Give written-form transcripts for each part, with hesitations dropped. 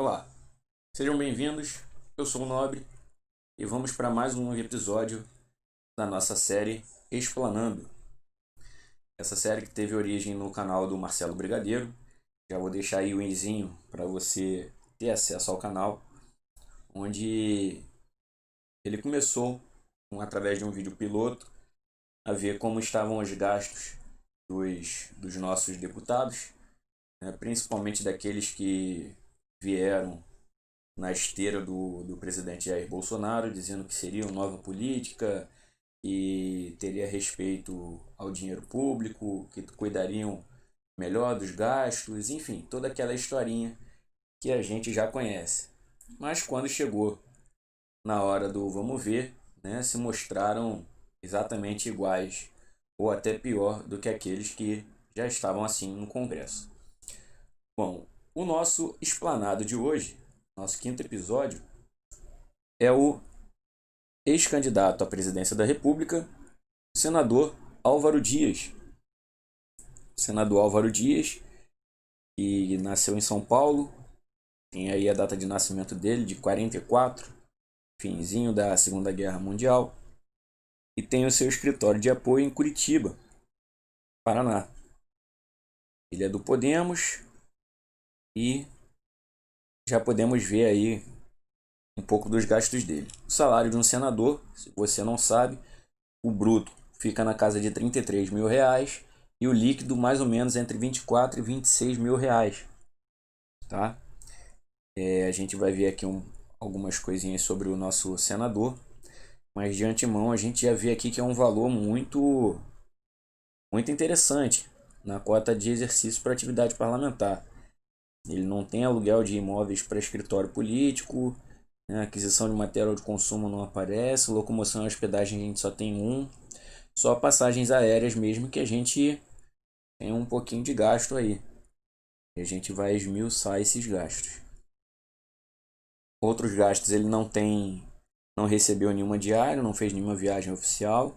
Olá, sejam bem-vindos. Eu sou o Nobre e vamos para mais um episódio da nossa série Explanando. Essa série que teve origem no canal do Marcelo Brigadeiro. Já vou deixar aí o linkzinho para você ter acesso ao canal, onde ele começou através de um vídeo piloto a ver como estavam os gastos dos nossos deputados, né, principalmente daqueles que vieram na esteira do presidente Jair Bolsonaro, dizendo que seria uma nova política e teria respeito ao dinheiro público, que cuidariam melhor dos gastos, enfim, toda aquela historinha que a gente já conhece. Mas quando chegou na hora do vamos ver, né, se mostraram exatamente iguais ou até pior do que aqueles que já estavam assim no Congresso. Bom, o nosso explanado de hoje, nosso quinto episódio, é o ex-candidato à presidência da República, o senador Álvaro Dias. O senador Álvaro Dias, que nasceu em São Paulo, tem aí a data de nascimento dele, de 44, finzinho da Segunda Guerra Mundial, e tem o seu escritório de apoio em Curitiba, Paraná. Ele é do Podemos e já podemos ver aí um pouco dos gastos dele. O salário de um senador, se você não sabe, o bruto fica na casa de R$ 33.000 e o líquido mais ou menos entre 24 e 26 mil reais, tá? A gente vai ver aqui algumas coisinhas sobre o nosso senador, mas de antemão a gente já vê aqui que é um valor muito interessante na cota de exercício para atividade parlamentar. Ele não tem aluguel de imóveis para escritório político, né? Aquisição de material de consumo não aparece, locomoção e hospedagem a gente só tem um, só passagens aéreas mesmo que a gente tem um pouquinho de gasto aí. E a gente vai esmiuçar esses gastos. Outros gastos ele não recebeu nenhuma diária, não fez nenhuma viagem oficial.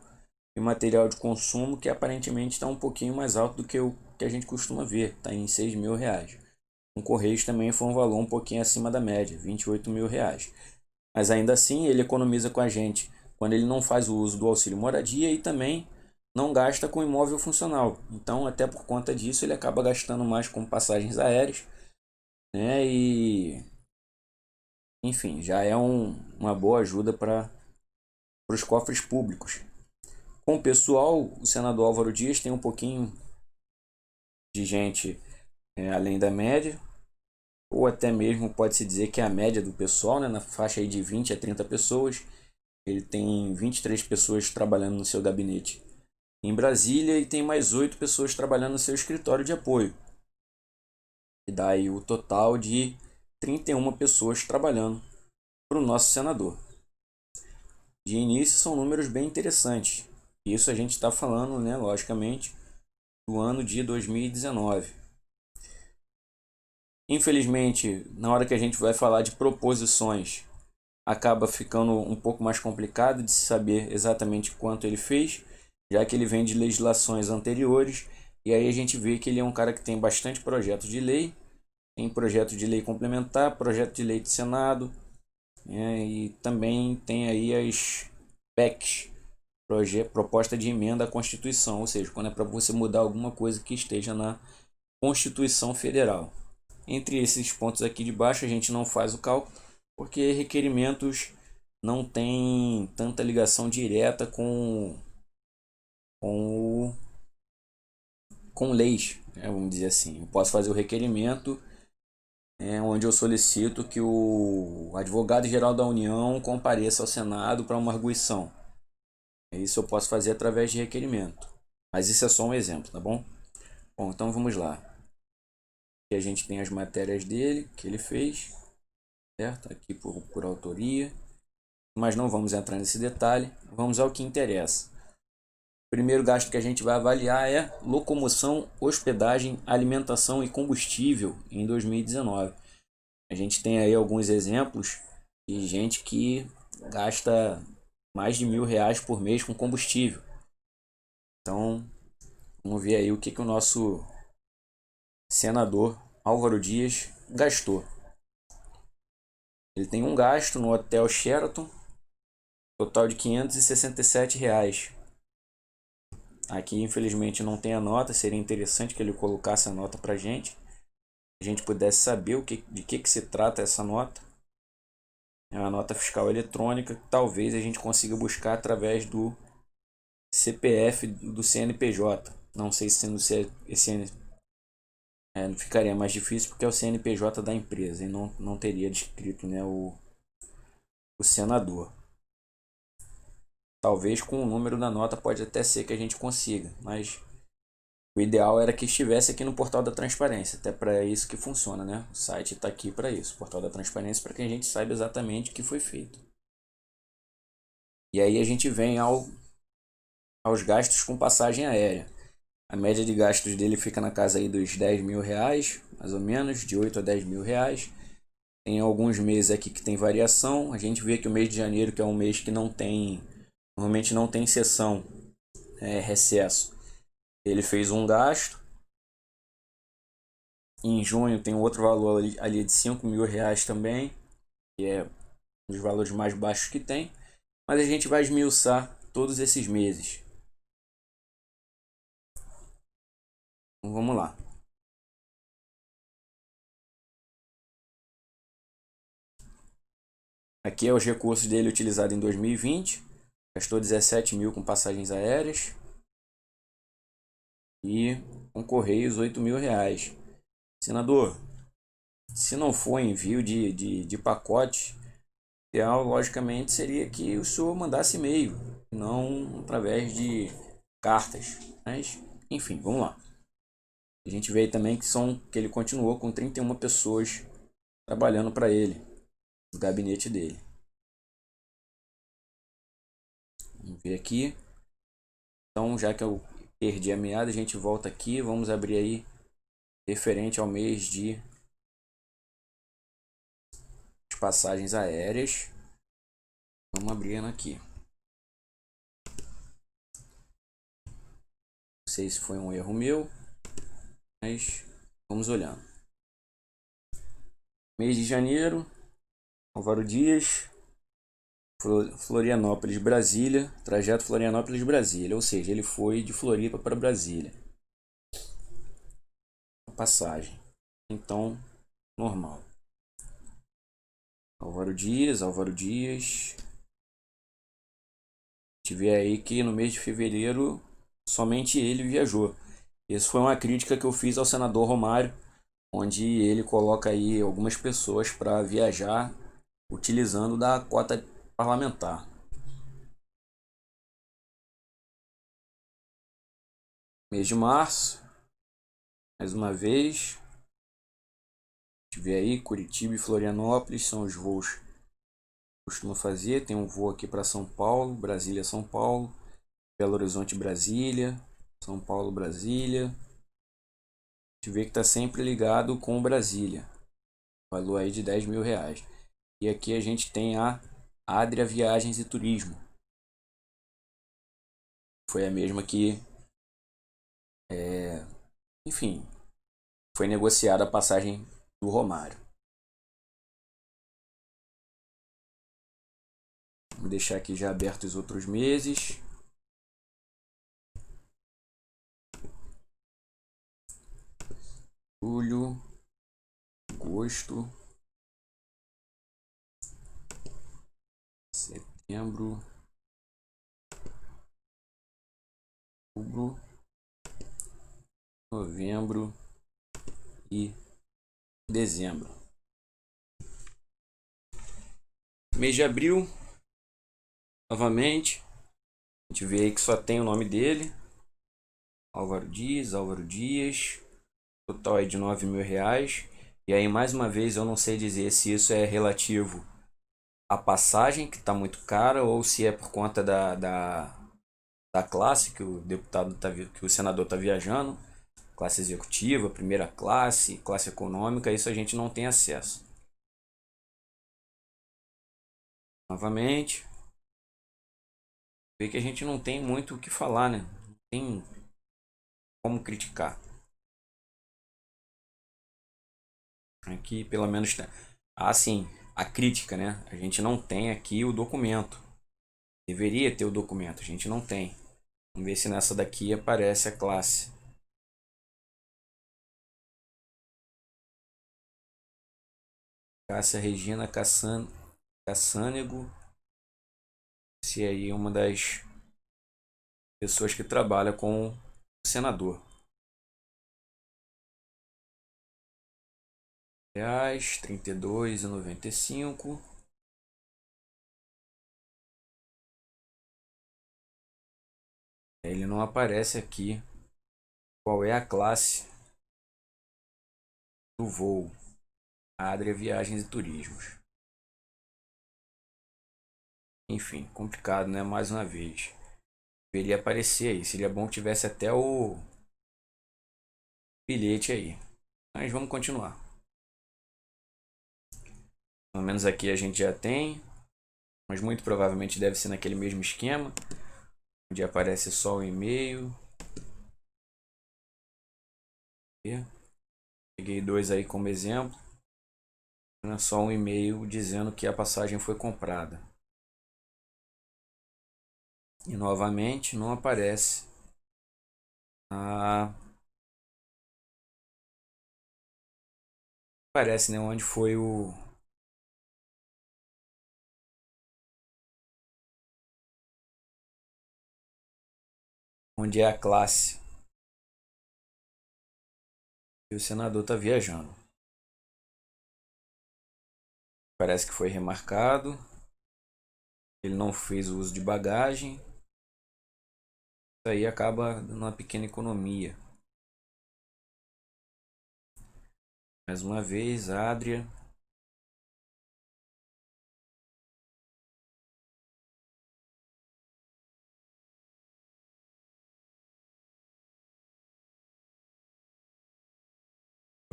E material de consumo que aparentemente está um pouquinho mais alto do que o que a gente costuma ver, está em R$ 6.000. Com Correios também foi um valor um pouquinho acima da média, R$ 28.000. Mas ainda assim ele economiza com a gente quando ele não faz o uso do auxílio moradia e também não gasta com imóvel funcional. Então, até por conta disso, ele acaba gastando mais com passagens aéreas, né? E, enfim, já é uma boa ajuda para os cofres públicos. Com o pessoal, o senador Álvaro Dias tem um pouquinho de gente além da média, ou até mesmo pode-se dizer que é a média do pessoal, né? Na faixa aí de 20 a 30 pessoas. Ele tem 23 pessoas trabalhando no seu gabinete em Brasília e tem mais 8 pessoas trabalhando no seu escritório de apoio. E dá aí o total de 31 pessoas trabalhando para o nosso senador. De início são números bem interessantes. Isso a gente está falando, né, logicamente, do ano de 2019. Infelizmente, na hora que a gente vai falar de proposições, acaba ficando um pouco mais complicado de saber exatamente quanto ele fez, já que ele vem de legislações anteriores, e aí a gente vê que ele é um cara que tem bastante projeto de lei, tem projeto de lei complementar, projeto de lei do Senado, né, e também tem aí as PECs, proposta de emenda à Constituição, ou seja, quando é para você mudar alguma coisa que esteja na Constituição Federal. Entre esses pontos aqui de baixo a gente não faz o cálculo, porque requerimentos não têm tanta ligação direta com, com leis, né, vamos dizer assim. Eu posso fazer o requerimento onde eu solicito que o advogado-geral da União compareça ao Senado para uma arguição. Isso eu posso fazer através de requerimento. Mas isso é só um exemplo, tá bom? Bom, então vamos lá. Aqui a gente tem as matérias dele, que ele fez, certo? Aqui por autoria. Mas não vamos entrar nesse detalhe. Vamos ao que interessa. O primeiro gasto que a gente vai avaliar é locomoção, hospedagem, alimentação e combustível em 2019. A gente tem aí alguns exemplos de gente que gasta mais de R$ 1.000 por mês com combustível. Então, vamos ver aí o que o nosso senador Álvaro Dias gastou. Ele tem um gasto no Hotel Sheraton, total de R$ 567. Aqui, infelizmente, não tem a nota. Seria interessante que ele colocasse a nota para a gente pudesse saber de que se trata essa nota. É uma nota fiscal eletrônica que talvez a gente consiga buscar através do CPF do CNPJ. Não sei se sendo esse ficaria mais difícil porque é o CNPJ da empresa e não teria descrito, né, o senador. Talvez com o número da nota pode até ser que a gente consiga, mas o ideal era que estivesse aqui no Portal da Transparência, até para isso que funciona, né? O site está aqui para isso, Portal da Transparência, para que a gente saiba exatamente o que foi feito. E aí a gente vem aos gastos com passagem aérea. A média de gastos dele fica na casa aí dos R$ 10.000, mais ou menos, de 8 a R$ 10.000. Tem alguns meses aqui que tem variação. A gente vê que o mês de janeiro, que é um mês que normalmente não tem sessão, recesso, ele fez um gasto. Em junho tem outro valor ali de R$ 5.000 também, que é um dos valores mais baixos que tem. Mas a gente vai esmiuçar todos esses meses. Então vamos lá. Aqui é os recursos dele utilizados em 2020. Gastou 17 mil com passagens aéreas. E com Correios R$ 8.000. Senador, se não for envio de pacote, o ideal logicamente seria que o senhor mandasse e-mail, não através de cartas. Mas, enfim, vamos lá. A gente vê aí também que ele continuou com 31 pessoas trabalhando para ele, no gabinete dele. Vamos ver aqui. Então, já que eu perdi a meada, a gente volta aqui. Vamos abrir aí referente ao mês de passagens aéreas. Vamos abrindo aqui. Não sei se foi um erro meu, mas vamos olhando. Mês de janeiro, Álvaro Dias, Florianópolis, Brasília, trajeto Florianópolis, Brasília, ou seja, ele foi de Floripa para Brasília. Passagem, então, normal. Álvaro Dias. A gente vê aí que no mês de fevereiro somente ele viajou. Isso foi uma crítica que eu fiz ao senador Romário, onde ele coloca aí algumas pessoas para viajar utilizando da cota parlamentar. Mês de março, mais uma vez, a gente vê aí Curitiba e Florianópolis são os voos que costuma fazer. Tem um voo aqui para São Paulo, Brasília, São Paulo, Belo Horizonte, Brasília, São Paulo, Brasília. A gente vê que está sempre ligado com Brasília, valor aí de R$ 10.000. E aqui a gente tem a Adria Viagens e Turismo. Foi a mesma que, enfim, foi negociada a passagem do Romário. Vou deixar aqui já aberto os outros meses. Julho, agosto, setembro, outubro, novembro e dezembro. Mês de abril, novamente, a gente vê aí que só tem o nome dele, Álvaro Dias, total aí de R$ 9.000. E aí, mais uma vez, eu não sei dizer se isso é relativo à passagem, que está muito cara, ou se é por conta da classe que o deputado que o senador está viajando, classe executiva, primeira classe, classe econômica. Isso a gente não tem acesso. Novamente, vê que a gente não tem muito o que falar, né? Não tem como criticar. Aqui, pelo menos, sim, a crítica, né? A gente não tem aqui o documento. Deveria ter o documento, a gente não tem. Vamos ver se nessa daqui aparece a classe. Cássia Regina Cassânego. Se aí é uma das pessoas que trabalha com o senador. Reais, 32,95. Ele não aparece aqui qual é a classe do voo. Adria Viagens e Turismos. Enfim, complicado, né? Mais uma vez. Deveria aparecer aí. Seria bom que tivesse até o bilhete aí. Mas vamos continuar. Pelo menos aqui a gente já tem. Mas muito provavelmente deve ser naquele mesmo esquema. Onde aparece só o e-mail. Peguei dois aí como exemplo. É só um e-mail dizendo que a passagem foi comprada. E novamente não aparece aparece, né, onde foi onde é a classe e o senador está viajando. Parece que foi remarcado. Ele não fez o uso de bagagem. Isso aí acaba dando uma pequena economia. Mais uma vez, Adria.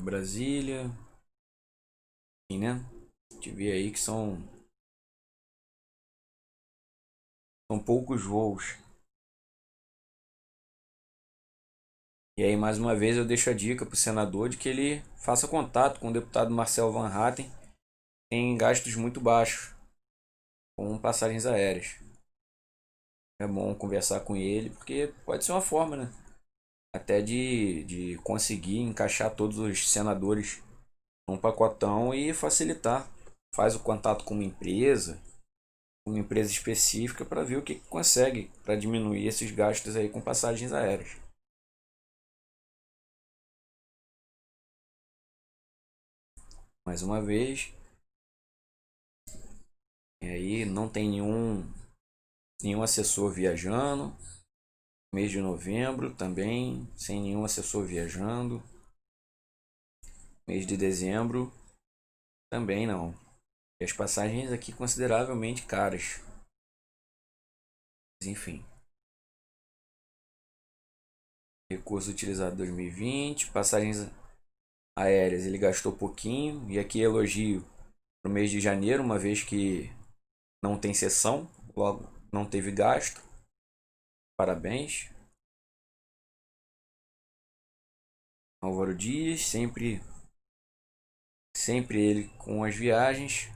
Brasília. Enfim, né? A gente vê aí que são poucos voos. E aí, mais uma vez, eu deixo a dica para o senador de que ele faça contato com o deputado Marcel Van Hatten. Tem gastos muito baixos com passagens aéreas. É bom conversar com ele, porque pode ser uma forma, né? Até de conseguir encaixar todos os senadores num pacotão e facilitar. Faz o contato com uma empresa específica, para ver o que consegue para diminuir esses gastos aí com passagens aéreas. Mais uma vez, e aí não tem nenhum assessor viajando. Mês de novembro também sem nenhum assessor viajando. Mês de dezembro também não. E as passagens aqui consideravelmente caras. Mas, enfim. Recurso utilizado 2020. Passagens aéreas ele gastou pouquinho. E aqui elogio para o mês de janeiro, uma vez que não tem sessão, logo não teve gasto. Parabéns. Álvaro Dias, sempre ele com as viagens.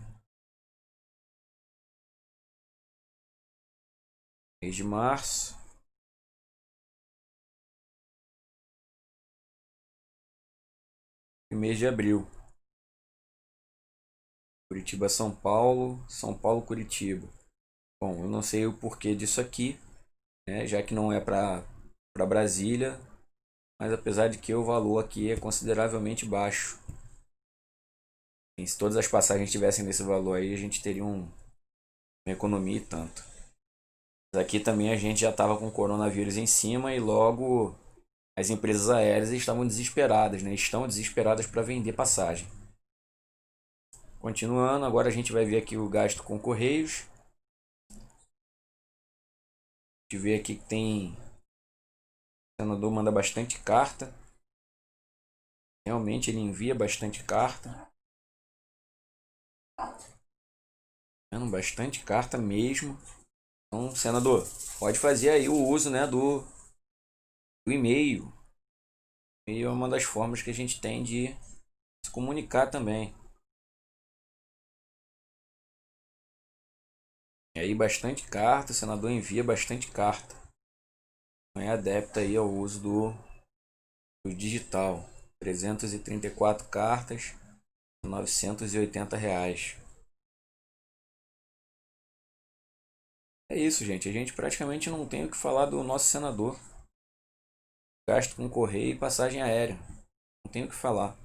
Mês de março. E mês de abril. Curitiba, São Paulo, São Paulo, Curitiba. Bom, eu não sei o porquê disso aqui, né, já que não é para Brasília, mas apesar de que o valor aqui é consideravelmente baixo. E se todas as passagens tivessem nesse valor aí, a gente teria uma economia e tanto. Mas aqui também a gente já estava com o coronavírus em cima e logo as empresas aéreas estavam desesperadas, né? Estão desesperadas para vender passagem. Continuando, agora a gente vai ver aqui o gasto com correios. A gente vê aqui que tem... O senador manda bastante carta. Realmente ele envia bastante carta. Bastante carta mesmo. Então, senador, pode fazer aí o uso, né, do e-mail. O e-mail é uma das formas que a gente tem de se comunicar também. E aí bastante carta, o senador envia bastante carta. Não é adepto aí ao uso do digital. 334 cartas, R$ 980. É isso, gente. A gente praticamente não tem o que falar do nosso senador. Gasto com correio e passagem aérea. Não tem o que falar.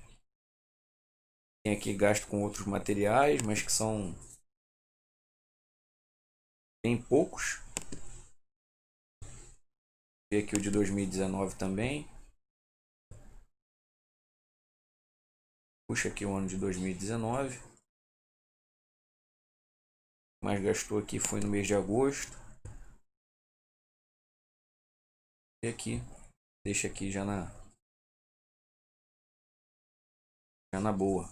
Tem aqui gasto com outros materiais, mas que são bem poucos. Vê aqui o de 2019 também. Puxa aqui o ano de 2019. Mas gastou aqui foi no mês de agosto. E aqui, deixa aqui já na boa.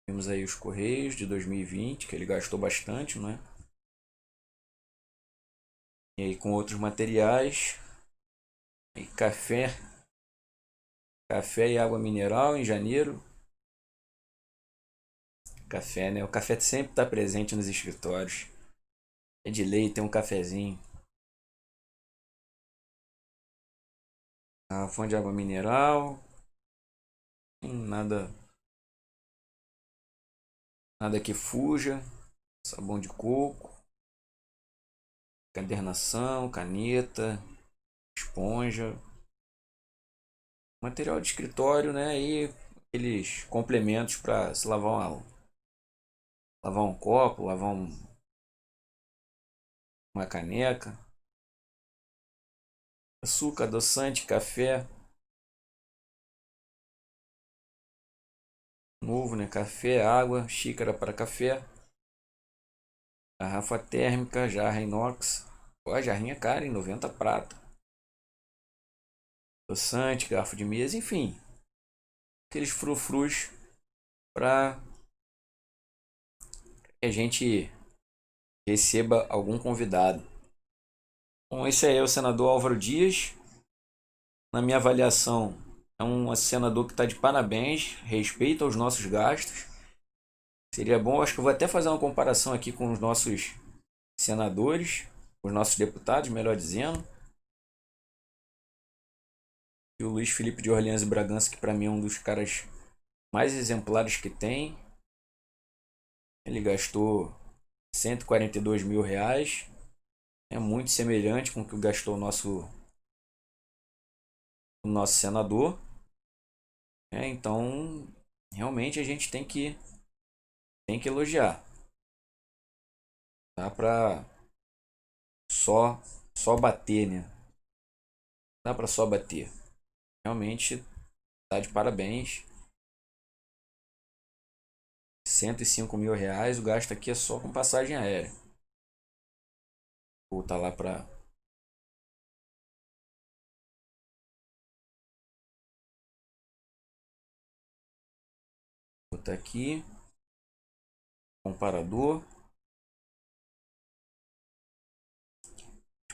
Temos aí os correios de 2020, que ele gastou bastante, não é? E aí com outros materiais. E café e água mineral em janeiro. Café, né? O café sempre está presente nos escritórios. É de lei ter um cafezinho. A fonte de água mineral. Nada que fuja. Sabão de coco. Cadernação, caneta, esponja. Material de escritório, né? E aqueles complementos para se lavar um copo, lavar uma caneca. Açúcar, adoçante, café. Novo, né? Café, água, xícara para café. Garrafa térmica, jarra inox. Pô, a jarrinha cara, em 90 prata. Adoçante, garfo de mesa, enfim. Aqueles frufrus para que a gente receba algum convidado. Bom, esse aí é o senador Álvaro Dias. Na minha avaliação, é um senador que está de parabéns, respeita os nossos gastos. Seria bom, acho que eu vou até fazer uma comparação aqui com os nossos senadores, os nossos deputados, melhor dizendo. E o Luiz Felipe de Orleans e Bragança, que para mim é um dos caras mais exemplares que tem. Ele gastou R$ 142.000. É muito semelhante com o que gastou o nosso senador. Então, realmente a gente tem que elogiar. Dá pra só bater, né? Dá pra só bater. Realmente tá de parabéns. R$ 105.000. O gasto aqui é só com passagem aérea. Vou voltar lá pra botar aqui. Comparador.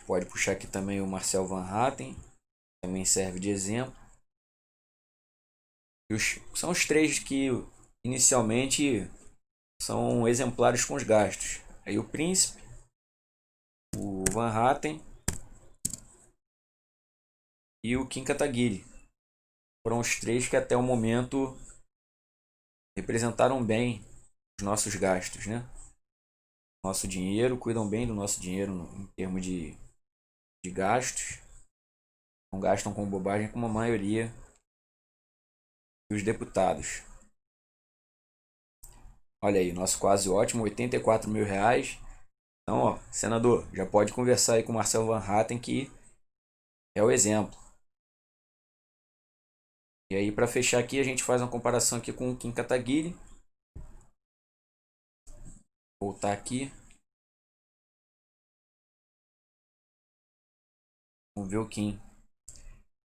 Pode puxar aqui também o Marcel Van Hatten. Também serve de exemplo. São os três que inicialmente são exemplares com os gastos. Aí o Príncipe, o Van Hatten e o Kim Kataguiri. Foram os três que até o momento representaram bem os nossos gastos, né? Nosso dinheiro, cuidam bem do nosso dinheiro em termos de gastos. Não gastam com bobagem como a maioria dos deputados. Olha aí, nosso quase ótimo, R$ 84.000. Então, ó, senador, já pode conversar aí com o Marcelo Van Hatten, que é o exemplo. E aí, para fechar aqui, a gente faz uma comparação aqui com o Kim Kataguiri. Voltar aqui. Vamos ver o Kim.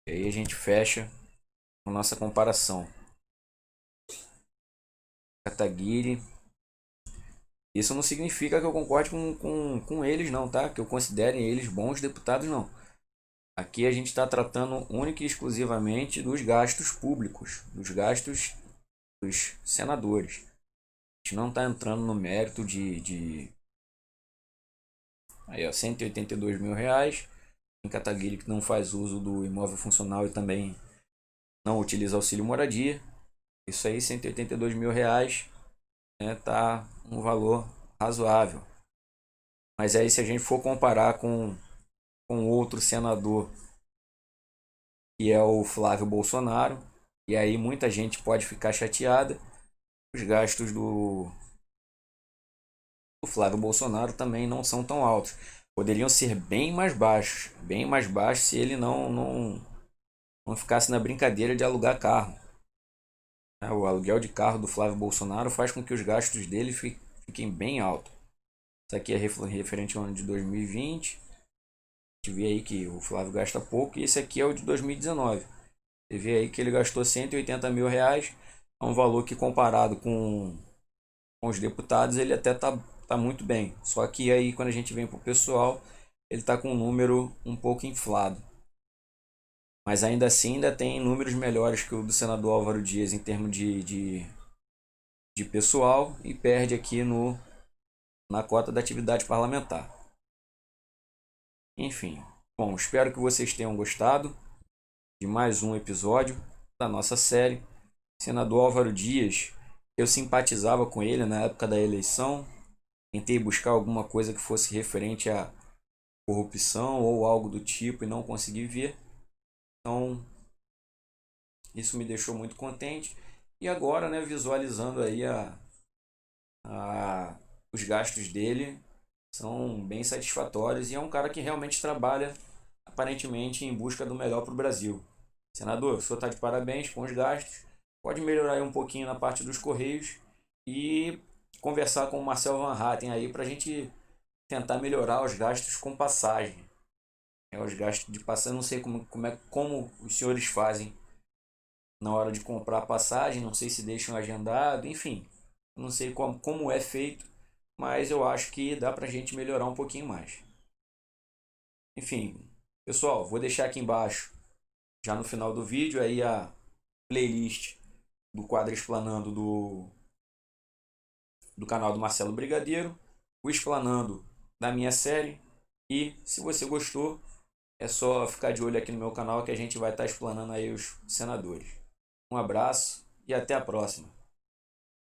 E aí a gente fecha a nossa comparação. Kataguiri. Isso não significa que eu concorde com eles, não, tá? Que eu considere eles bons deputados, não. Aqui a gente está tratando única e exclusivamente dos gastos públicos, dos gastos dos senadores. A gente não está entrando no mérito aí, ó, R$ 182.000. Em Kataguiri, que não faz uso do imóvel funcional e também não utiliza auxílio moradia. Isso aí, R$ 182.000, né, tá um valor razoável. Mas aí, se a gente for comparar com outro senador, que é o Flávio Bolsonaro, e aí muita gente pode ficar chateada, os gastos do Flávio Bolsonaro também não são tão altos. Poderiam ser bem mais baixos se ele não ficasse na brincadeira de alugar carro. O aluguel de carro do Flávio Bolsonaro faz com que os gastos dele fiquem bem altos. Isso aqui é referente ao ano de 2020. A gente vê aí que o Flávio gasta pouco, e esse aqui é o de 2019. Você vê aí que ele gastou R$ 180.000, é um valor que, comparado com os deputados, ele até tá muito bem. Só que aí, quando a gente vem para o pessoal, ele está com um número um pouco inflado. Mas ainda assim, ainda tem números melhores que o do senador Álvaro Dias em termos de pessoal, e perde aqui na cota da atividade parlamentar. Enfim, bom, espero que vocês tenham gostado de mais um episódio da nossa série. Senador Álvaro Dias, eu simpatizava com ele na época da eleição, tentei buscar alguma coisa que fosse referente à corrupção ou algo do tipo e não consegui ver. Então, isso me deixou muito contente. E agora, né, visualizando aí os gastos dele, são bem satisfatórios, e é um cara que realmente trabalha aparentemente em busca do melhor para o Brasil. Senador, o senhor está de parabéns com os gastos. Pode melhorar aí um pouquinho na parte dos Correios e conversar com o Marcel Van Hatten aí para a gente tentar melhorar os gastos com passagem. Os gastos de passagem, não sei como os senhores fazem na hora de comprar passagem, não sei se deixam agendado, enfim, não sei como é feito, mas eu acho que dá pra gente melhorar um pouquinho mais. Enfim, pessoal, vou deixar aqui embaixo, já no final do vídeo, aí a playlist do quadro Explanando do canal do Marcelo Brigadeiro, o Explanando da minha série, e se você gostou, é só ficar de olho aqui no meu canal que a gente vai estar explanando aí os senadores. Um abraço e até a próxima.